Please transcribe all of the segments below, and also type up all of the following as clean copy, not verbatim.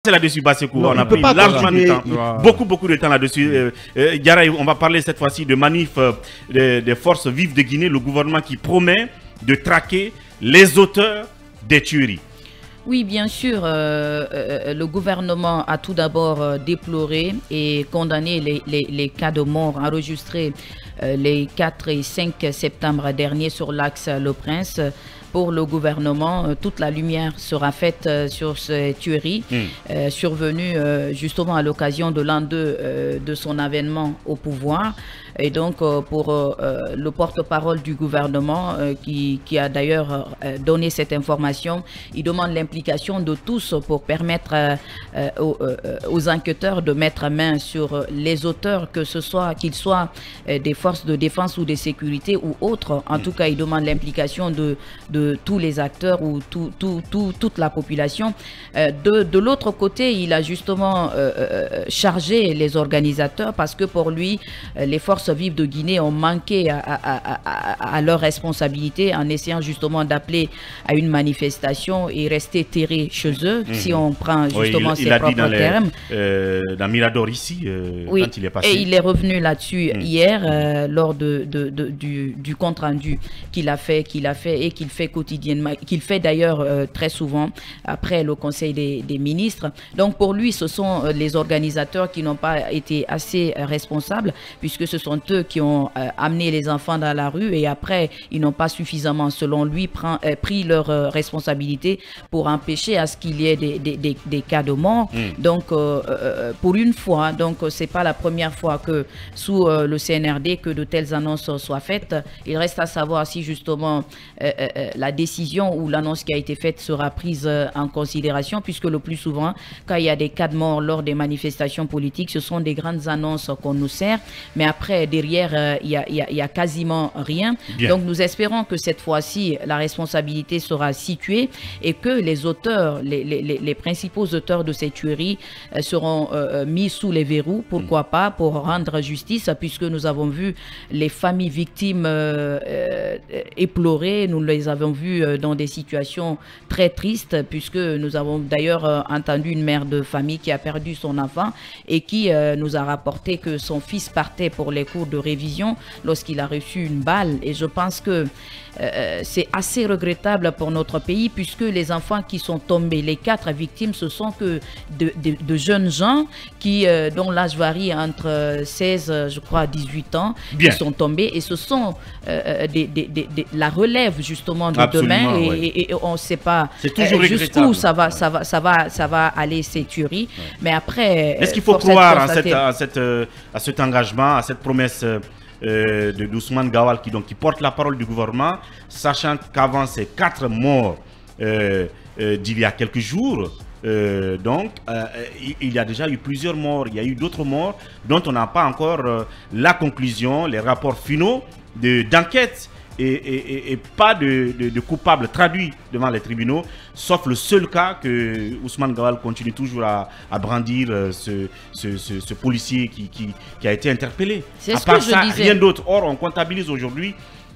C'est là-dessus, Bassekou. On a pris largement du temps, beaucoup de temps là-dessus. Diarra, on va parler cette fois-ci de manif des forces vives de Guinée, le gouvernement qui promet de traquer les auteurs des tueries. Oui, bien sûr, le gouvernement a tout d'abord déploré et condamné les cas de mort enregistrés les 4 et 5 septembre dernier sur l'axe Le Prince. Pour le gouvernement, toute la lumière sera faite sur ces tueries survenues justement à l'occasion de l'an 2 de son avènement au pouvoir. Et donc, pour le porte-parole du gouvernement qui a d'ailleurs donné cette information, il demande l'implication de tous pour permettre aux enquêteurs de mettre main sur les auteurs, que ce soit qu'ils soient des forces de défense ou de sécurité ou autres. En tout cas, il demande l'implication de tous les acteurs ou toute la population. De l'autre côté, il a justement chargé les organisateurs parce que pour lui, les forces vives de Guinée ont manqué à leur responsabilité en essayant justement d'appeler à une manifestation et rester terrés chez eux, si on prend justement ses propres termes. Dans Mirador ici, quand il est passé. Et il est revenu là-dessus hier lors du compte rendu qu'il a fait et qu'il fait quotidiennement, qu'il fait d'ailleurs très souvent après le Conseil des ministres. Donc pour lui, ce sont les organisateurs qui n'ont pas été assez responsables, puisque ce sont eux qui ont amené les enfants dans la rue et après ils n'ont pas suffisamment, selon lui, pris leurs responsabilités pour empêcher à ce qu'il y ait des cas de mort. Donc pour une fois, donc c'est pas la première fois que sous le CNRD que de telles annonces soient faites. Il reste à savoir si justement la décision ou l'annonce qui a été faite sera prise en considération, puisque le plus souvent, quand il y a des cas de mort lors des manifestations politiques, ce sont des grandes annonces qu'on nous sert, mais après, derrière, il y a quasiment rien. Donc nous espérons que cette fois-ci, la responsabilité sera située et que les auteurs, les principaux auteurs de ces tueries seront mis sous les verrous, pourquoi pas, pour rendre justice, puisque nous avons vu les familles victimes éplorées, nous les avons vues dans des situations très tristes, puisque nous avons d'ailleurs entendu une mère de famille qui a perdu son enfant et qui nous a rapporté que son fils partait pour les cours de révision lorsqu'il a reçu une balle. Et je pense que c'est assez regrettable pour notre pays, puisque les enfants qui sont tombés, les 4 victimes, ce sont que de jeunes gens qui, dont l'âge varie entre 16, je crois, 18 ans, qui sont tombés. Et ce sont la relève justement de demain. Et on ne sait pas jusqu'où ça va aller, ces tueries. Mais après, est-ce qu'il faut croire à cet engagement, à cette promesse de Ousmane Gawal qui porte la parole du gouvernement, sachant qu'avant ces 4 morts d'il y a quelques jours, il y a déjà eu plusieurs morts, il y a eu d'autres morts dont on n'a pas encore la conclusion, les rapports finaux d'enquête. Et pas de coupables traduits devant les tribunaux, sauf le seul cas que Ousmane Gawal continue toujours à brandir, ce policier qui a été interpellé. C'est ce que je disais. Rien d'autre. Or, on comptabilise aujourd'hui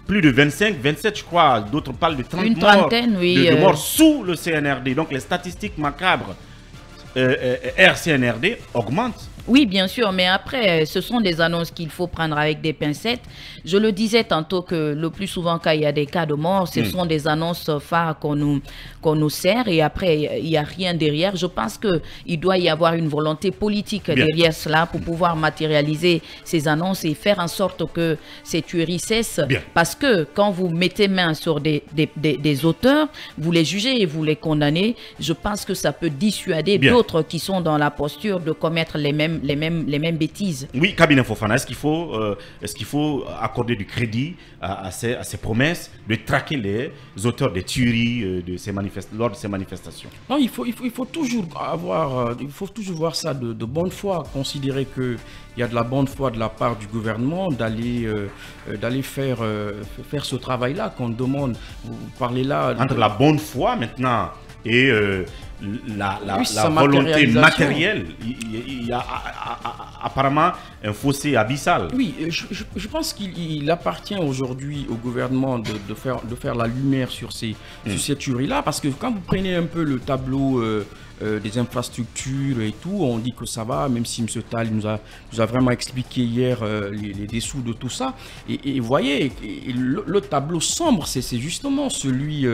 plus de 25, 27, je crois, d'autres parlent de 30 morts, de morts sous le CNRD. Donc les statistiques macabres RCNRD augmentent. Oui, bien sûr, mais après, ce sont des annonces qu'il faut prendre avec des pincettes. Je le disais tantôt que le plus souvent, quand il y a des cas de mort, ce sont des annonces phares qu'on nous sert et après, il n'y a rien derrière. Je pense qu'il doit y avoir une volonté politique derrière cela pour pouvoir matérialiser ces annonces et faire en sorte que ces tueries cessent. Parce que quand vous mettez main sur des auteurs, vous les jugez et vous les condamnez, je pense que ça peut dissuader d'autres qui sont dans la posture de commettre les mêmes bêtises. Oui, Cabinet Fofana, est-ce qu'il faut accorder du crédit à ces promesses de traquer les auteurs des tueries lors de ces manifestations? Non, il faut toujours voir ça de bonne foi, considérer qu'il y a de la bonne foi de la part du gouvernement d'aller faire ce travail-là qu'on demande. Vous parlez là... Entre la bonne foi maintenant et la volonté matérielle, il y a apparemment un fossé abyssal. Oui, je pense qu'il appartient aujourd'hui au gouvernement de faire la lumière sur ces tueries-là, parce que quand vous prenez un peu le tableau des infrastructures et tout, on dit que ça va, même si M. Tal nous a vraiment expliqué hier les dessous de tout ça. Et vous voyez, le tableau sombre, c'est justement celui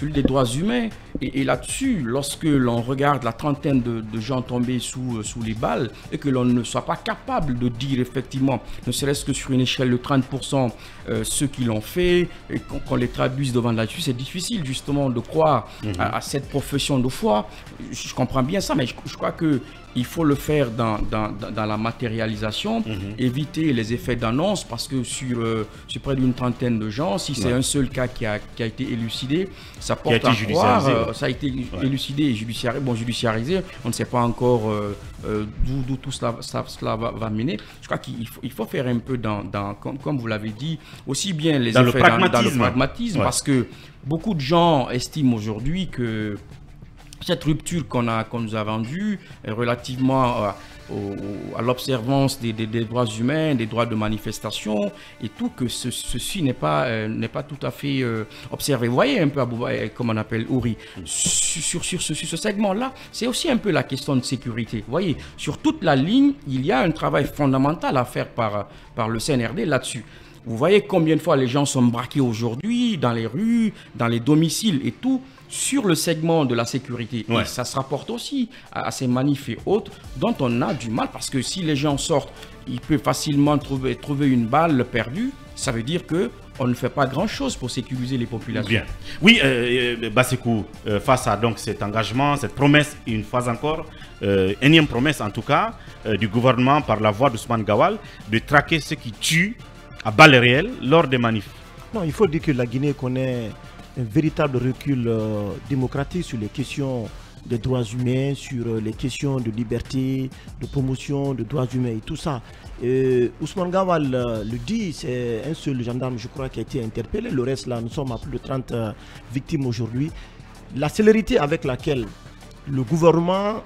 des droits humains. Et là-dessus, lorsque l'on regarde la trentaine de gens tombés sous les balles et que l'on ne soit pas capable de dire effectivement, ne serait-ce que sur une échelle de 30%, ceux qui l'ont fait, et qu'on les traduise devant la justice, c'est difficile justement de croire à cette profession de foi. Je comprends bien ça, mais je crois qu'il faut le faire dans la matérialisation, éviter les effets d'annonce, parce que sur près d'une trentaine de gens, si c'est un seul cas qui a été élucidé, ça porte à croire, ça a été élucidé et judiciarisé, on ne sait pas encore d'où tout cela va mener. Je crois qu'il faut faire un peu comme vous l'avez dit, aussi bien les effets dans le pragmatisme, parce que beaucoup de gens estiment aujourd'hui que cette rupture qu'on nous a vendue relativement à l'observance des droits humains, des droits de manifestation et tout, que ceci n'est pas tout à fait observé. Vous voyez un peu, comme on appelle Ouri, sur ce segment-là, c'est aussi un peu la question de sécurité. Vous voyez, sur toute la ligne, il y a un travail fondamental à faire par le CNRD là-dessus. Vous voyez combien de fois les gens sont braqués aujourd'hui dans les rues, dans les domiciles et tout, sur le segment de la sécurité. Et ça se rapporte aussi à ces manifs et autres dont on a du mal, parce que si les gens sortent, ils peuvent facilement trouver une balle perdue. Ça veut dire qu'on ne fait pas grand-chose pour sécuriser les populations. Bien. Oui, Bassekou, face à donc cet engagement, cette promesse, une fois encore, énième promesse en tout cas, du gouvernement par la voix d'Ousmane Gawal, de traquer ceux qui tuent à balles réelles lors des manifs. Non, il faut dire que la Guinée connaît un véritable recul démocratique sur les questions des droits humains, sur les questions de liberté, de promotion des droits humains et tout ça. Ousmane Gawal le dit, c'est un seul gendarme, je crois, qui a été interpellé. Le reste, là, nous sommes à plus de 30 victimes aujourd'hui. La célérité avec laquelle le gouvernement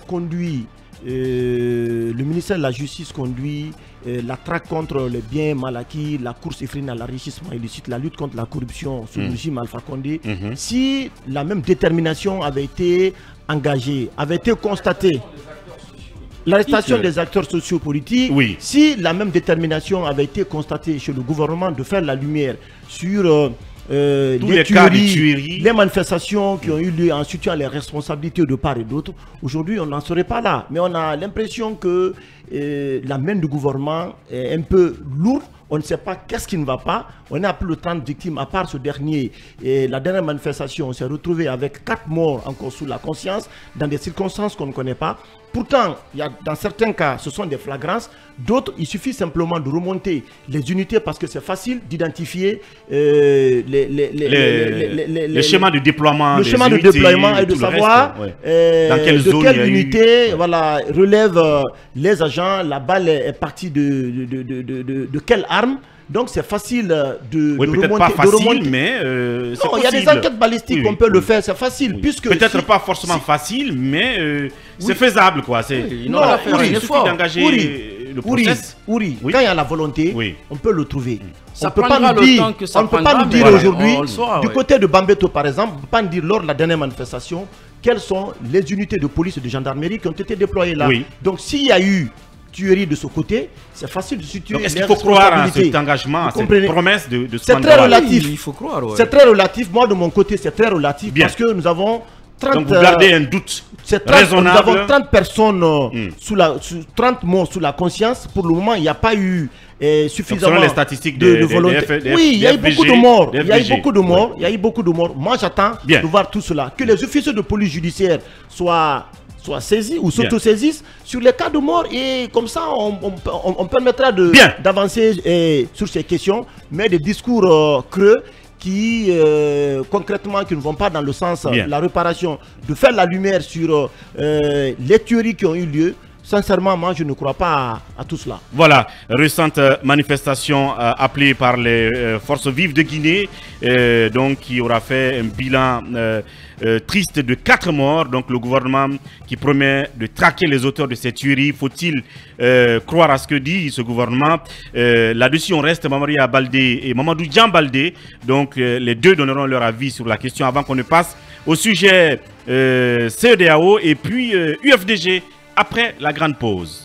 conduit, le ministère de la Justice conduit la traque contre les biens mal acquis, la course effrénée à l'enrichissement illicite, la lutte contre la corruption sous le régime Alpha Condé, si la même détermination avait été engagée, avait été constatée, l'arrestation des acteurs sociopolitiques, si la même détermination avait été constatée chez le gouvernement de faire la lumière sur les tueries, les manifestations qui ont eu lieu en situant les responsabilités de part et d'autre, aujourd'hui on n'en serait pas là. Mais on a l'impression que la main du gouvernement est un peu lourde. On ne sait pas qu'est-ce qui ne va pas. On est à plus de 30 victimes, à part ce dernier. Et la dernière manifestation, on s'est retrouvé avec 4 morts encore sous la conscience, dans des circonstances qu'on ne connaît pas. Pourtant, dans certains cas, ce sont des flagrances. D'autres, il suffit simplement de remonter les unités parce que c'est facile d'identifier les schémas de déploiement. Le schéma de déploiement et de savoir dans quelle zone, de quelle unité relèvent les agents, la balle est partie de quelle arme. Donc c'est facile de remonter. Peut-être pas facile, mais c'est possible. Il y a des enquêtes balistiques, on peut le faire, c'est facile. Peut-être pas forcément facile, mais c'est faisable, quoi. Il suffit d'engager le process. Quand il y a la volonté, on peut le trouver. On ne peut pas nous dire aujourd'hui, du côté de Bambeto par exemple, on ne peut pas nous dire lors de la dernière manifestation, quelles sont les unités de police et de gendarmerie qui ont été déployées là. Donc s'il y a eu tuerie de ce côté, c'est facile de situer. Est-ce qu'il faut croire à cet engagement, à cette promesse de c'est très relatif. Il faut croire. C'est très relatif. Moi, de mon côté, c'est très relatif parce que nous avons 30. Donc vous gardez un doute raisonnable. Nous avons 30 personnes 30 morts sous la conscience. Pour le moment, il n'y a pas eu suffisamment selon les statistiques de volonté. Oui, il y a eu beaucoup de morts. Il y a eu beaucoup de morts. Il y a eu beaucoup de morts. Moi, j'attends de voir tout cela. Que les officiers de police judiciaire soient saisis ou s'autosaisissent sur les cas de mort, et comme ça on permettra d'avancer sur ces questions, mais des discours creux qui concrètement qui ne vont pas dans le sens de la réparation, de faire la lumière sur les tueries qui ont eu lieu. Sincèrement, moi, je ne crois pas à tout cela. Voilà, récente manifestation appelée par les forces vives de Guinée, donc qui aura fait un bilan triste de 4 morts. Donc le gouvernement qui promet de traquer les auteurs de cette tuerie. Faut-il croire à ce que dit ce gouvernement? Là-dessus, on reste Mamaria Baldé et Mamadou Djan Baldé. Donc les deux donneront leur avis sur la question avant qu'on ne passe au sujet CEDEAO et puis UFDG après la grande pause.